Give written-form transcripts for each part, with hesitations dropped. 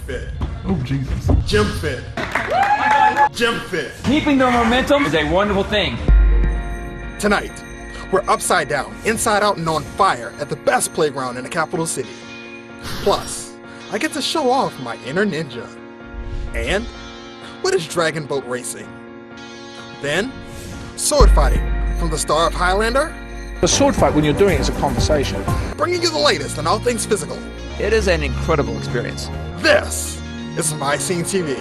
GymFit. Oh, Jesus. GymFit. GymFit. Keeping the momentum is a wonderful thing. Tonight, we're upside down, inside out, and on fire at the best playground in the capital city. Plus, I get to show off my inner ninja. And what is Dragonboat racing? Then, sword fighting from the star of Highlander. The sword fight, when you're doing it, is a conversation. Bringing you the latest on all things physical. It is an incredible experience. This is MyScene TV.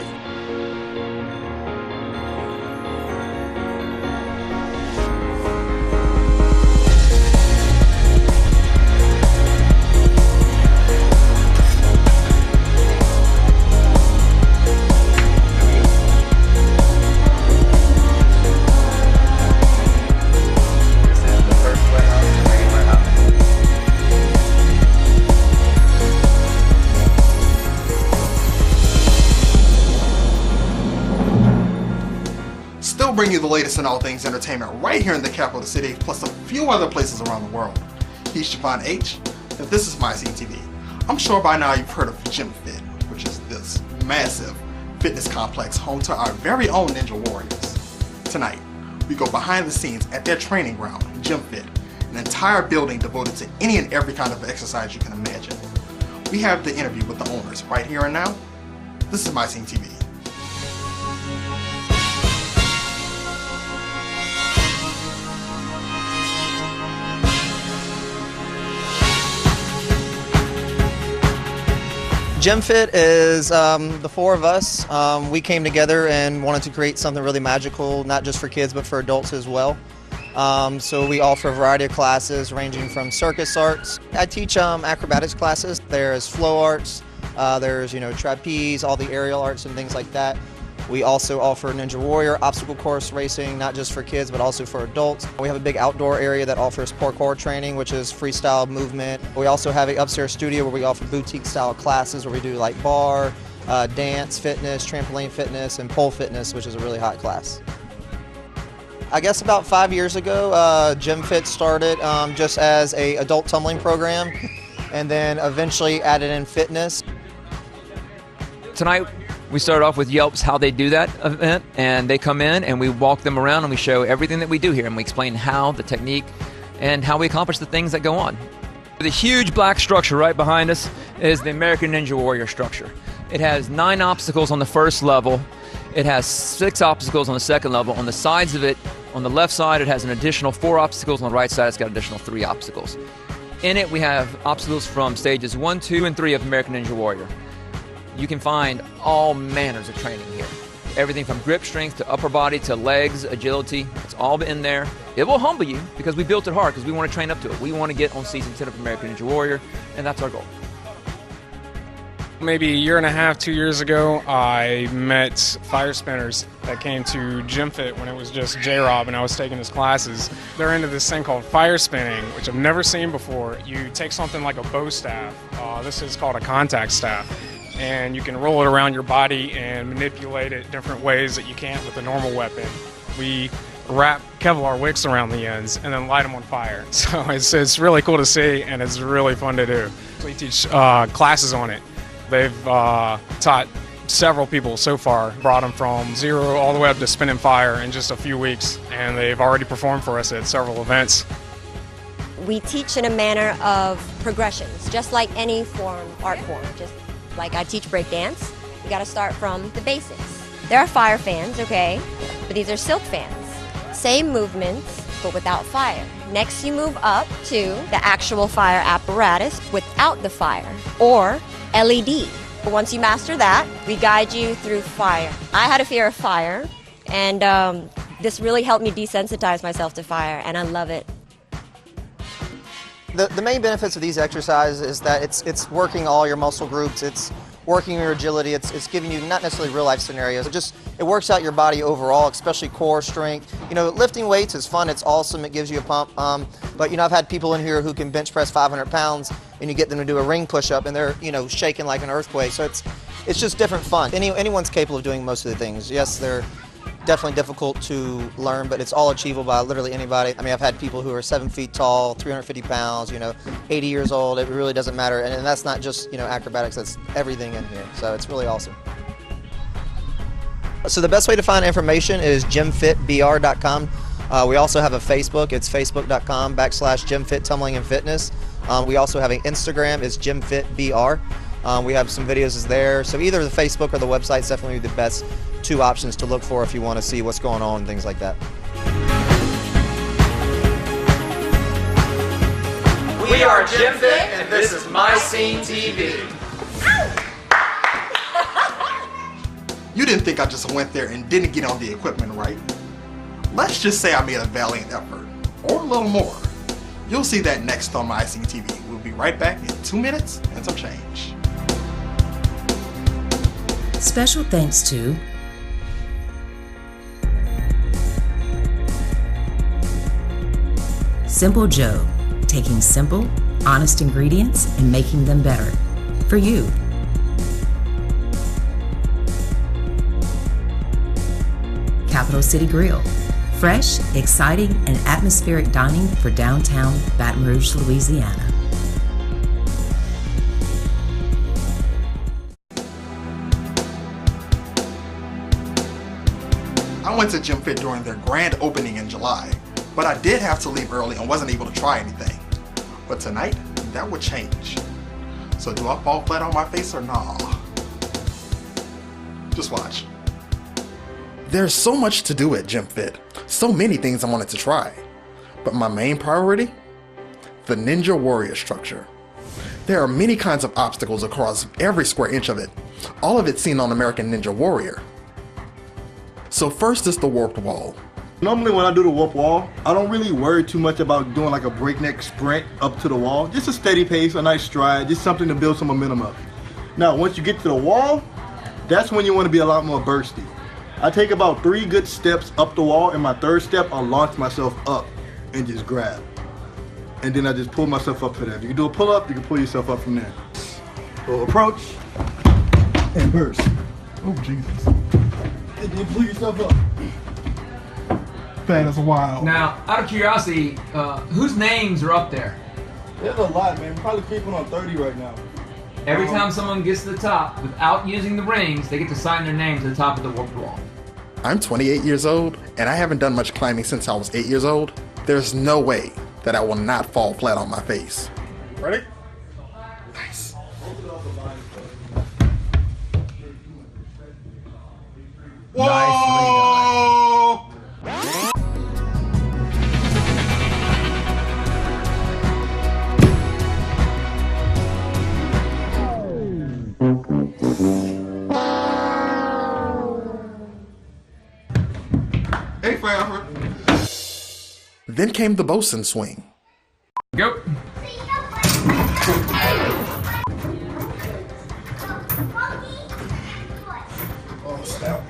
Still bring you the latest in all things entertainment right here in the capital city, plus a few other places around the world. He's Javon H. If this is MyScene TV, I'm sure by now you've heard of GymFit, which is this massive fitness complex home to our very own Ninja Warriors. Tonight, we go behind the scenes at their training ground, GymFit, an entire building devoted to any and every kind of exercise you can imagine. We have the interview with the owners right here and now. This is MyScene TV. GymFit is the four of us. We came together and wanted to create something really magical, not just for kids, but for adults as well. So we offer a variety of classes ranging from circus arts. I teach acrobatics classes. There's flow arts, there's trapeze, all the aerial arts and things like that. We also offer Ninja Warrior obstacle course racing, not just for kids, but also for adults. We have a big outdoor area that offers parkour training, which is freestyle movement. We also have an upstairs studio where we offer boutique style classes where we do like bar, dance, fitness, trampoline fitness, and pole fitness, which is a really hot class. I guess about 5 years ago, GymFit started just as an adult tumbling program, and then eventually added in fitness. Tonight, we start off with Yelp's how they do that event, and they come in and we walk them around and we show everything that we do here, and we explain how, the technique, and how we accomplish the things that go on. The huge black structure right behind us is the American Ninja Warrior structure. It has 9 obstacles on the first level. It has 6 obstacles on the second level. On the sides of it, on the left side, it has an additional 4 obstacles. On the right side, it's got an additional 3 obstacles. In it, we have obstacles from stages 1, 2, and 3 of American Ninja Warrior. You can find all manners of training here. Everything from grip strength to upper body to legs, agility, it's all in there. It will humble you because we built it hard because we want to train up to it. We want to get on season 10 of American Ninja Warrior, and that's our goal. Maybe a year and a half, 2 years ago, I met fire spinners that came to GymFit when it was just J-Rob and I was taking his classes. They're into this thing called fire spinning, which I've never seen before. You take something like a bow staff, this is called a contact staff, and you can roll it around your body and manipulate it different ways that you can't with a normal weapon. We wrap Kevlar wicks around the ends and then light them on fire. So it's really cool to see, and it's really fun to do. We teach classes on it. They've taught several people so far, brought them from 0 all the way up to spinning fire in just a few weeks, and they've already performed for us at several events. We teach in a manner of progressions, just like any art form. Just like I teach breakdance, you gotta start from the basics. There are fire fans, okay, but these are silk fans. Same movements, but without fire. Next you move up to the actual fire apparatus without the fire, or LED. Once you master that, we guide you through fire. I had a fear of fire, and this really helped me desensitize myself to fire, and I love it. The main benefits of these exercises is that it's working all your muscle groups, it's working your agility, it's giving you not necessarily real life scenarios, it works out your body overall, especially core strength. Lifting weights is fun, it's awesome, it gives you a pump, but I've had people in here who can bench press 500 pounds and you get them to do a ring push-up and they're shaking like an earthquake, so it's just different fun. Anyone's capable of doing most of the things. Yes, they're definitely difficult to learn, but it's all achievable by literally anybody. I mean, I've had people who are 7 feet tall, 350 pounds, 80 years old. It really doesn't matter. And that's not just, acrobatics, that's everything in here. So it's really awesome. So the best way to find information is gymfitbr.com. We also have a Facebook. It's facebook.com/GymFit Tumbling and Fitness. We also have an Instagram. It's GymFitBR. We have some videos there. So either the Facebook or the website is definitely the best 2 options to look for if you want to see what's going on and things like that. We are GymFit, and this is MyScene TV. You didn't think I just went there and didn't get on the equipment, right? Let's just say I made a valiant effort, or a little more. You'll see that next on MyScene TV. We'll be right back in 2 minutes and some change. Special thanks to Simple Joe, taking simple, honest ingredients and making them better for you. Capital City Grill, fresh, exciting, and atmospheric dining for downtown Baton Rouge, Louisiana. I went to GymFit during their grand opening in July, but I did have to leave early and wasn't able to try anything. But tonight, that would change. So do I fall flat on my face or nah? Just watch. There's so much to do at GymFit, so many things I wanted to try. But my main priority? The Ninja Warrior structure. There are many kinds of obstacles across every square inch of it, all of it seen on American Ninja Warrior. So first is the warped wall. Normally when I do the warp wall, I don't really worry too much about doing like a breakneck sprint up to the wall. Just a steady pace, a nice stride, just something to build some momentum up. Now once you get to the wall, that's when you want to be a lot more bursty. I take about 3 good steps up the wall, and my 3rd step, I'll launch myself up and just grab. And then I just pull myself up for that. If you can do a pull-up, you can pull yourself up from there. So approach and burst. Oh, Jesus. And then pull yourself up. That is wild. Now, out of curiosity, whose names are up there? There's a lot, man. We're probably creeping on 30 right now. Every time someone gets to the top without using the rings, they get to sign their name to the top of the warped wall. I'm 28 years old, and I haven't done much climbing since I was 8 years old. There's no way that I will not fall flat on my face. Ready? Nice. Whoa! Hey, Fire. Then came the bosun swing. Go. Oh, snap.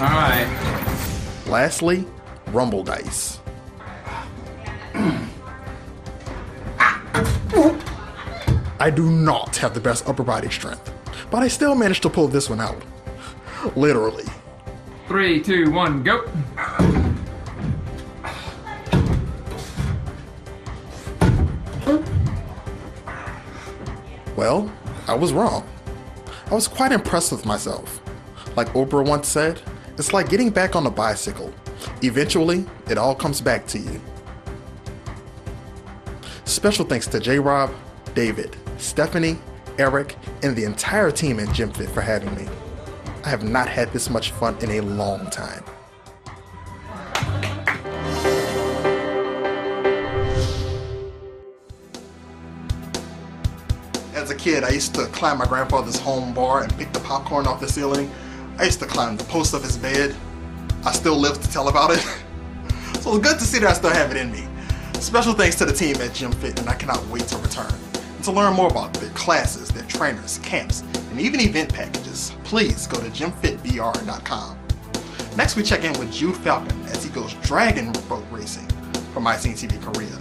Alright. Lastly, rumble dice. I do not have the best upper body strength, but I still managed to pull this one out. Literally. 3, 2, 1, go. Well, I was wrong. I was quite impressed with myself. Like Oprah once said, it's like getting back on a bicycle. Eventually, it all comes back to you. Special thanks to J-Rob, David, Stephanie, Eric, and the entire team at GymFit for having me. I have not had this much fun in a long time. As a kid, I used to climb my grandfather's home bar and pick the popcorn off the ceiling. I used to climb the post of his bed. I still live to tell about it. So it's good to see that I still have it in me. Special thanks to the team at GymFit, and I cannot wait to return. And to learn more about their classes, their trainers, camps, and even event packages, please go to gymfitbr.com. Next, we check in with Jude Falcon as he goes Dragonboat racing for MyScene TV Korea.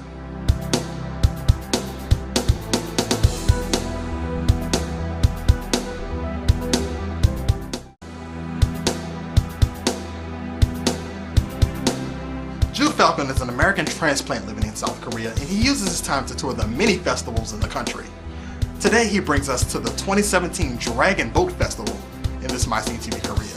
Jude Falcon is an American transplant living in South Korea, and he uses his time to tour the many festivals in the country. Today, he brings us to the 2017 Dragonboat Festival in this MyScene TV Korea.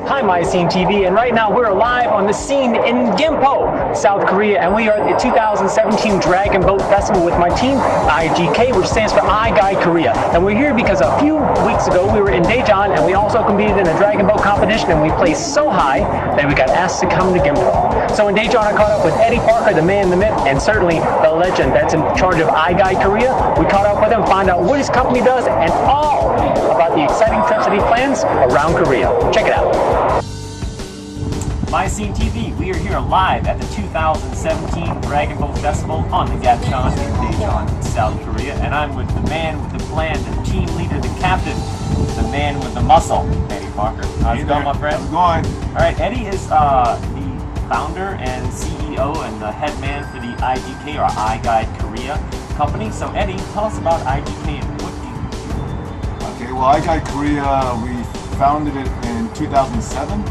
Hi, MyScene TV, and right now we're live on the scene in Gimpo, South Korea, and we are at the 2017 Dragonboat Festival with my team, IGK, which stands for I Guide Korea. And we're here because a few weeks ago we were in Daejeon, and we also competed in a Dragonboat competition, and we placed so high that we got asked to come to Gimpo. So in Daejeon, I caught up with Eddie Parker, the man, the myth, and certainly the legend that's in charge of I Guide Korea. We caught up with him, find out what his company does, and all about the exciting trips that he plans around Korea. Check it out. MyScene TV, we are here live at the 2017 Dragonboat Festival on the Gapcheon in Daejeon, South Korea, and I'm with the man with the plan, the team leader, the captain, the man with the muscle, Eddie Parker. How's it going, my friend? How's it going? All right, Eddie is the founder and CEO and the head man for the IGK, or I Guide Korea company. So Eddie, tell us about IGK and what do you do? Okay, well, I Guide Korea, we founded it in 2007.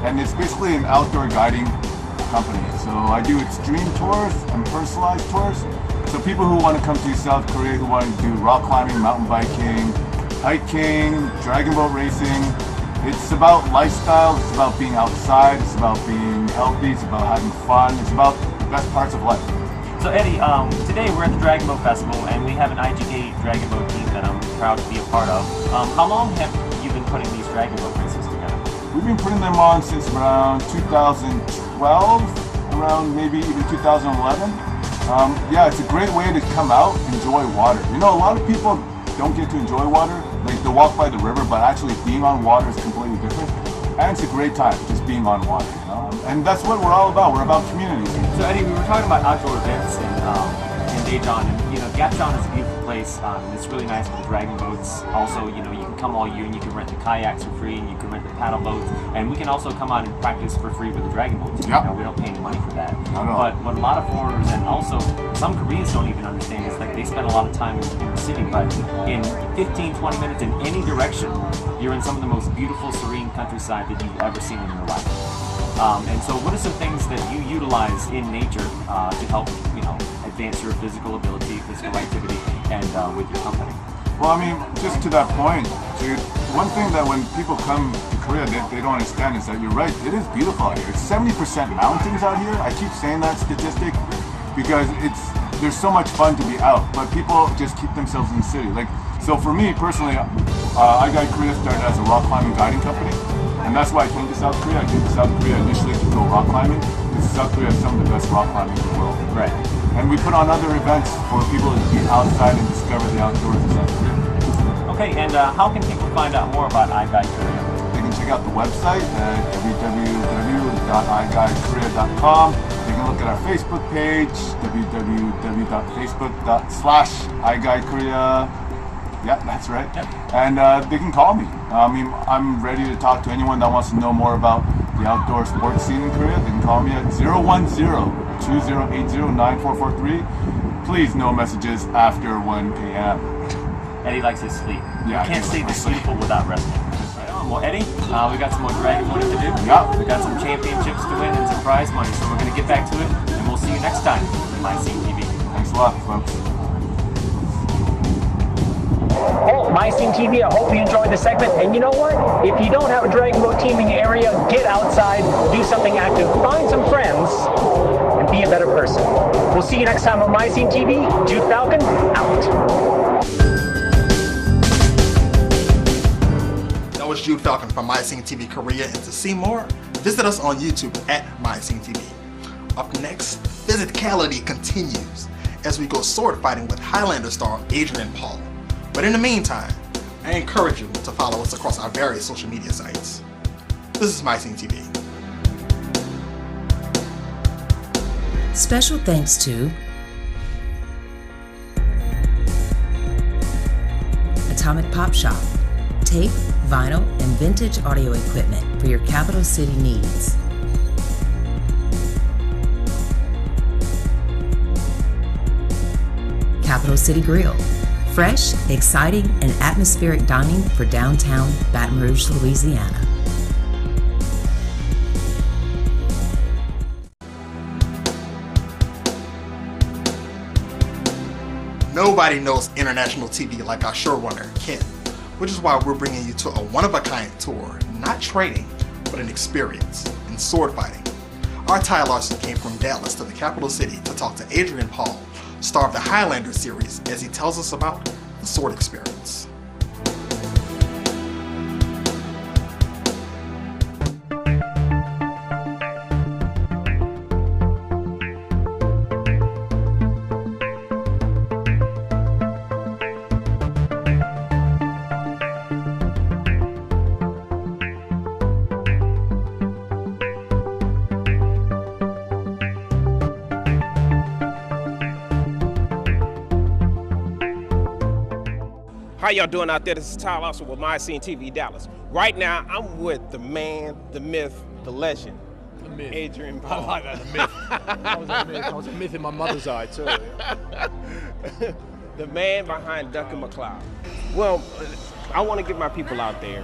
And it's basically an outdoor guiding company. So I do extreme tours and personalized tours. So people who want to come to South Korea, who want to do rock climbing, mountain biking, hiking, dragonboat racing. It's about lifestyle, it's about being outside, it's about being healthy, it's about having fun, it's about the best parts of life. So Eddie, today we're at the Dragonboat Festival and we have an IGK Dragonboat team that I'm proud to be a part of. How long have you been putting these Dragonboat races together? We've been putting them on since around 2012, around maybe even 2011. Yeah, it's a great way to come out, enjoy water. You know, a lot of people don't get to enjoy water. Like, they walk by the river, but actually being on water is completely different. And it's a great time, just being on water, you know? And that's what we're all about. We're about communities. So Eddie, we were talking about outdoor events in Daejeon, and you know, Gapcheon is a beautiful place. It's really nice for the dragon boats. Also, you know, you can come all year and you can rent the kayaks for free, and you can rent the paddle boats, and we can also come out and practice for free with the dragon boats. Yep. You know, we don't pay any money for that. No. But what a lot of foreigners and also some Koreans don't even understand is like they spend a lot of time in the city, but in 15-20 minutes in any direction, you're in some of the most beautiful, serene countryside that you've ever seen in your life. And so what are some things that you utilize in nature to help, you know, advance your physical ability, physical activity, and with your company? Well, I mean, just to that point, dude, one thing that when people come to Korea, they don't understand is that you're right, it is beautiful out here. It's 70% mountains out here. I keep saying that statistic because there's so much fun to be out, but people just keep themselves in the city. Like, so for me personally, I Guide Korea started as a rock climbing guiding company, and that's why I came to South Korea. I came to South Korea initially to go rock climbing, because South Korea has some of the best rock climbing in the world. Right. And we put on other events for people to be outside and discover the outdoors in South Korea. Okay, and how can people find out more about I Guide Korea? They can check out the website at www.iguidekorea.com. They can look at our Facebook page, www.facebook.com/iguidekorea. Yeah, that's right. Yep. And they can call me. I mean, I'm ready to talk to anyone that wants to know more about the outdoor sports scene in Korea. They can call me at 010-2080-9443. Please, no messages after 1 p.m. Eddie likes his sleep. Yeah, you can't stay this beautiful without resting. Right on. Well, Eddie, we got some more dragon boating to do. Yeah. We got some championships to win and some prize money. So we're going to get back to it, and we'll see you next time on MyScene TV. Thanks a lot, folks. Oh, MyScene TV, I hope you enjoyed the segment. And you know what? If you don't have a dragon boat team in your area, get outside, do something active, find some friends, and be a better person. We'll see you next time on MyScene TV. Jude Falcon, out. That was Jude Falcon from MyScene TV Korea, and to see more, visit us on YouTube at MyScene TV. Up next, physicality continues, as we go sword fighting with Highlander star Adrian Paul. But in the meantime, I encourage you to follow us across our various social media sites. This is MyScene TV. Special thanks to Atomic Pop Shop, tape, vinyl, and vintage audio equipment for your capital city needs. Capital City Grill, fresh, exciting, and atmospheric dining for downtown Baton Rouge, Louisiana. Nobody knows international TV like our showrunner, Ken, which is why we're bringing you to a one-of-a-kind tour, not training, but an experience in sword fighting. Our Ty Larson came from Dallas to the capital city to talk to Adrian Paul, star of the Highlander series, as he tells us about the sword experience. How y'all doing out there? This is Ty Larson with MyScene TV Dallas. Right now, I'm with the man, the myth, the legend, The myth. Adrian Paul. I like that, the myth. I was a myth in my mother's eye too. The man behind Duncan McLeod. Well, I want to give my people out there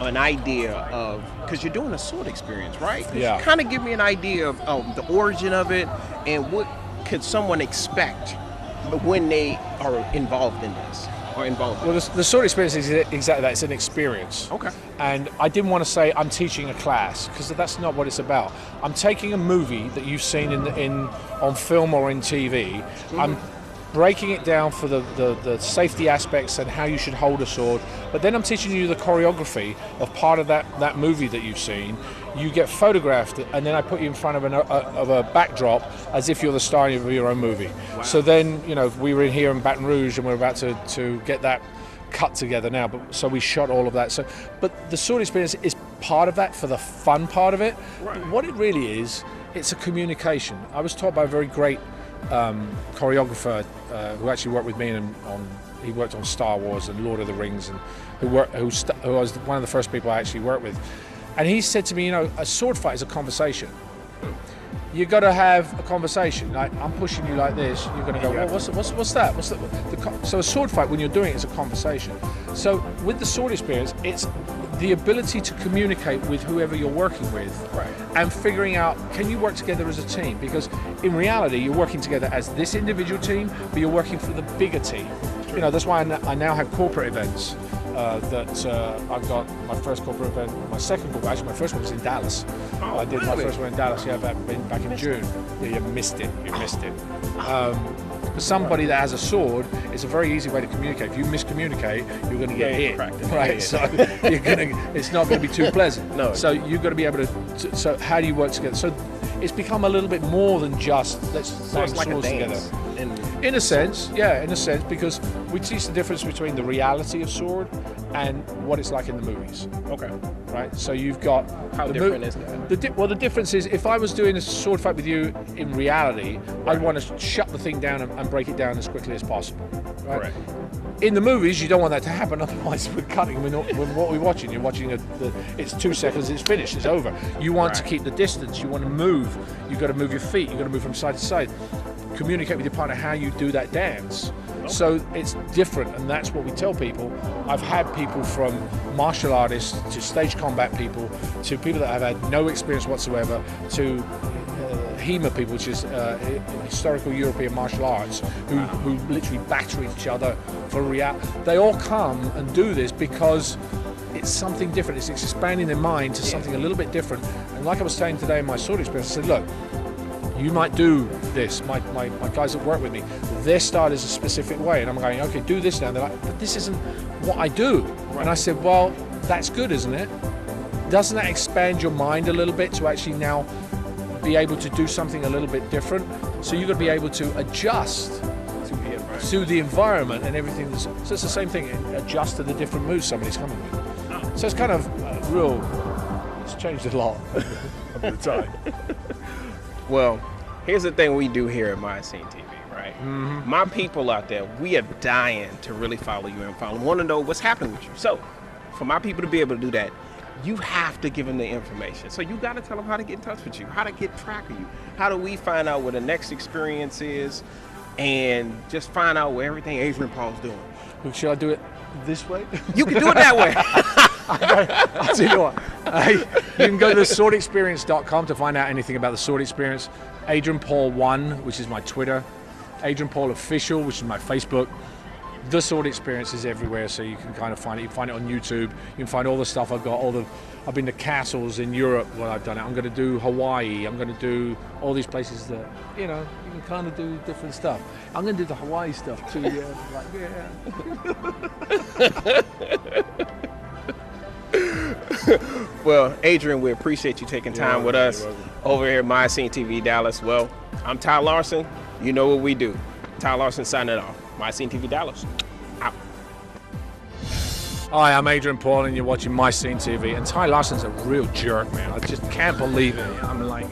an idea of, because you're doing a sword experience, right? Yeah. Kind of give me an idea of the origin of it and what could someone expect when they are involved in this. Well, the sword experience is exactly that. It's an experience. Okay. And I didn't want to say I'm teaching a class, because that's not what it's about. I'm taking a movie that you've seen on film or in TV. Mm-hmm. I'm breaking it down for the safety aspects and how you should hold a sword. But then I'm teaching you the choreography of part of that movie that you've seen. You get photographed, and then I put you in front of a backdrop as if you're the star of your own movie. Wow. So then, we were in here in Baton Rouge, and we're about to get that cut together now. So we shot all of that. But the sword experience is part of that, for the fun part of it. Right. What it really is, it's a communication. I was taught by a very great choreographer who actually worked with me he worked on Star Wars and Lord of the Rings, and who was one of the first people I actually worked with. And he said to me, a sword fight is a conversation. You got to have a conversation. Like, I'm pushing you like this. You're going to go, well, what's that? So a sword fight, when you're doing it, is a conversation. So with the sword experience, it's the ability to communicate with whoever you're working with, right, and figuring out, can you work together as a team? Because in reality, you're working together as this individual team, but you're working for the bigger team. That's why I now have corporate events. I've got my first corporate event, my second corporate, actually my first one was in Dallas. I did my first one in Dallas, back in June. Yeah, you missed it. For somebody that has a sword, it's a very easy way to communicate. If you miscommunicate, you're going to get hit, right? So it's not going to be too pleasant. No. So you've got to be able to. So how do you work together? So it's become a little bit more than just let's bang swords together. In a sense, because we teach the difference between the reality of sword and what it's like in the movies. Okay. Right? So you've got... How different is that? Well, the difference is, if I was doing a sword fight with you in reality, right, I'd want to shut the thing down and break it down as quickly as possible. Right? Correct. In the movies, you don't want that to happen, otherwise we're cutting. What we're watching, you're watching it's 2 seconds, it's finished, it's over. You want to keep the distance, you want to move, you've got to move your feet, you've got to move from side to side. Communicate with your partner how you do that dance. Okay. So it's different, and that's what we tell people. I've had people from martial artists to stage combat people to people that have had no experience whatsoever to HEMA people, which is historical European martial arts, who literally batter each other for real. They all come and do this because it's something different. It's expanding their mind to something a little bit different. And like I was saying today in my sword experience, I said, look, you might do this. My guys that work with me, their style is a specific way. And I'm going, okay, do this now. They're like, but this isn't what I do. Right. And I said, well, that's good, isn't it? Doesn't that expand your mind a little bit to actually now be able to do something a little bit different? So you've got to be able to adjust to the environment and everything. So it's the same thing. It adjusts to the different moves somebody's coming with. So it's kind of it's changed a lot over the time. Well, here's the thing we do here at MyScene TV, right? Mm-hmm. My people out there, we are dying to really follow you and want to know what's happening with you. So, for my people to be able to do that, you have to give them the information. So you got to tell them how to get in touch with you, how to get track of you. How do we find out where the next experience is, and just find out where everything Adrian Paul's doing? Should I do it this way? You can do it that way. I'll tell you what. You can go to theswordexperience.com to find out anything about the Sword Experience. Adrian Paul 1, which is my Twitter. Adrian Paul Official, which is my Facebook. The Sword Experience is everywhere, so you can kind of find it. You can find it on YouTube. You can find all the stuff I've got. I've been to castles in Europe where I've done it. I'm going to do Hawaii. I'm going to do all these places that, you can kind of do different stuff. I'm going to do the Hawaii stuff too. Well, Adrian, we appreciate you taking time with us over here at MyScene TV Dallas. Well, I'm Ty Larson. You know what we do. Ty Larson signing off. MyScene TV Dallas. Out. Hi, I'm Adrian Paul, and you're watching MyScene TV. And Ty Larson's a real jerk, man. I just can't believe it. I'm like...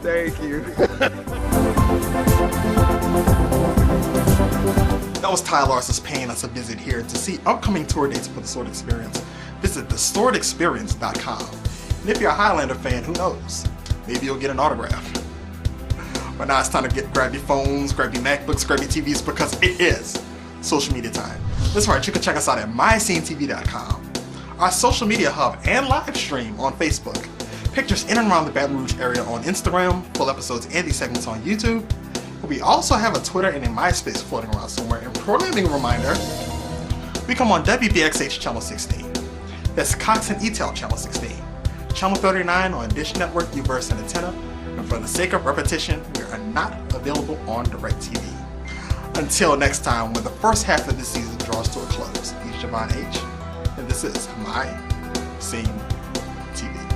Thank you. That was Ty Larson's paying us a visit here. To see upcoming tour dates for the Sword Experience, visit theswordexperience.com. And if you're a Highlander fan, who knows? Maybe you'll get an autograph. But now it's time to grab your phones, grab your MacBooks, grab your TVs, because it is social media time. That's right, you can check us out at myscenetv.com. Our social media hub and live stream on Facebook. Pictures in and around the Baton Rouge area on Instagram, full episodes and these segments on YouTube. We also have a Twitter and a MySpace floating around somewhere. And programming reminder, we come on WBXH Channel 16. That's Cox and ETEL Channel 16. Channel 39 on Dish Network, Uverse, and Antenna. And for the sake of repetition, we are not available on DirecTV. Until next time, when the first half of the season draws to a close, he's Javon H. And this is MyScene TV.